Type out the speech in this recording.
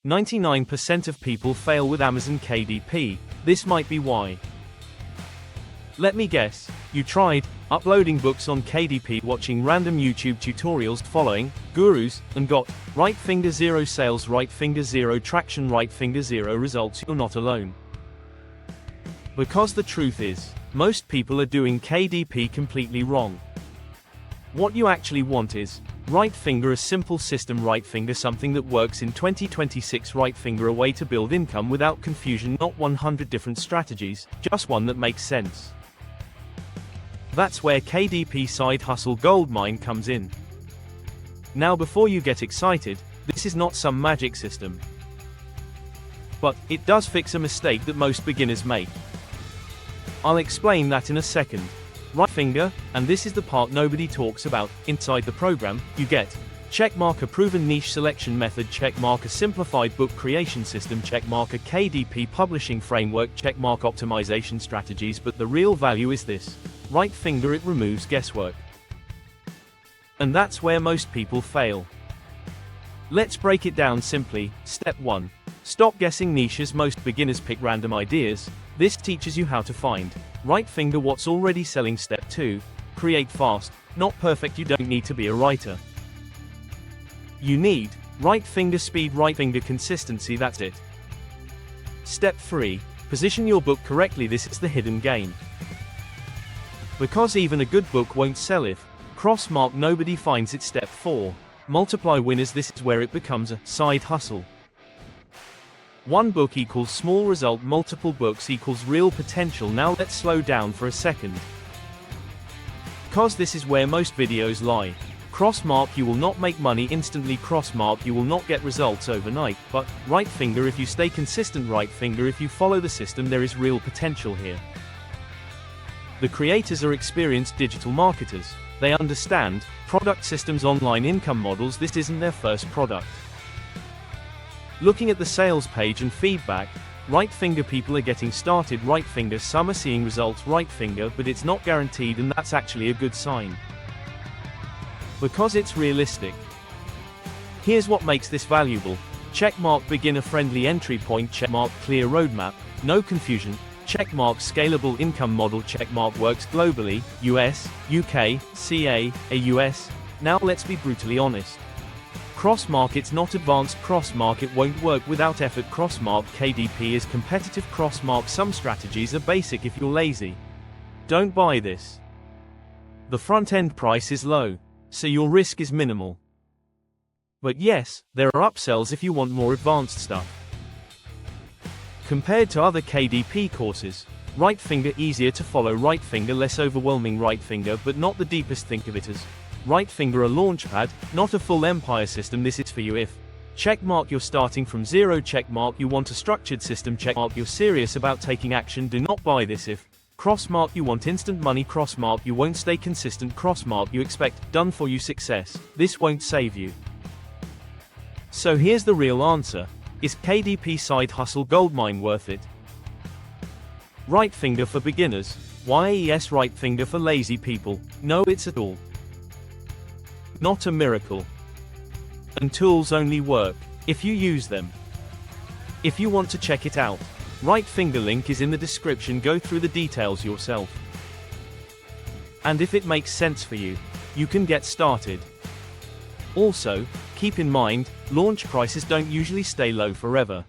99% of people fail with Amazon KDP. This might be why. Let me guess. You tried uploading books on KDP, watching random YouTube tutorials, following gurus, and got right finger zero sales, right finger zero traction, right finger zero results. You're not alone. Because the truth is, most people are doing KDP completely wrong. What you actually want is right finger, a simple system. Right finger, something that works in 2026. Right finger, a way to build income without confusion, not 100 different strategies, just one that makes sense. That's where KDP Side Hustle Goldmine comes in. Now, before you get excited, this is not some magic system. But it does fix a mistake that most beginners make. I'll explain that in a second. Right finger, and this is the part nobody talks about. Inside the program, you get checkmark a proven niche selection method, checkmark a simplified book creation system, checkmark a KDP publishing framework, checkmark optimization strategies. But the real value is this. Right finger, it removes guesswork. And that's where most people fail. Let's break it down simply. Step 1. Stop guessing niches. Most beginners pick random ideas. This teaches you how to find right finger, what's already selling. Step 2. Create fast, not perfect. You don't need to be a writer. You need right finger speed, right finger consistency, that's it. Step 3. Position your book correctly. This is the hidden game. Because even a good book won't sell if cross-mark nobody finds it. Step 4. Multiply winners. This is where it becomes a side hustle. One book equals small result, multiple books equals real potential. Now let's slow down for a second. Because this is where most videos lie. Cross-mark, you will not make money instantly. Cross-mark, you will not get results overnight. But right finger, if you stay consistent. Right finger, if you follow the system, there is real potential here. The creators are experienced digital marketers. They understand product systems, online income models. This isn't their first product. Looking at the sales page and feedback, right finger, people are getting started. Right finger, some are seeing results. Right finger, but it's not guaranteed, and that's actually a good sign. Because it's realistic. Here's what makes this valuable. Checkmark beginner friendly entry point, checkmark clear roadmap, no confusion, checkmark scalable income model, checkmark works globally, US, UK, CA, AUS. Now let's be brutally honest. Cross-mark, it's not advanced. Cross-mark, it won't work without effort. Cross-mark KDP is competitive. Cross-mark, some strategies are basic if you're lazy. Don't buy this. The front-end price is low, so your risk is minimal. But yes, there are upsells if you want more advanced stuff. Compared to other KDP courses, right finger easier to follow. Right finger less overwhelming. Right finger, but not the deepest. Think of it as right finger a launchpad, not a full empire system. This is for you if checkmark you're starting from zero, checkmark you want a structured system, checkmark you're serious about taking action. Do not buy this if crossmark you want instant money, crossmark you won't stay consistent, crossmark you expect done for you success. This won't save you. So here's the real answer. Is KDP Side Hustle Goldmine worth it? Right finger for beginners. Yes, right finger for lazy people. No, it's at all not a miracle. And tools only work if you use them. If you want to check it out, right finger link is in the description. Go through the details yourself. And if it makes sense for you, you can get started. Also, keep in mind, launch prices don't usually stay low forever.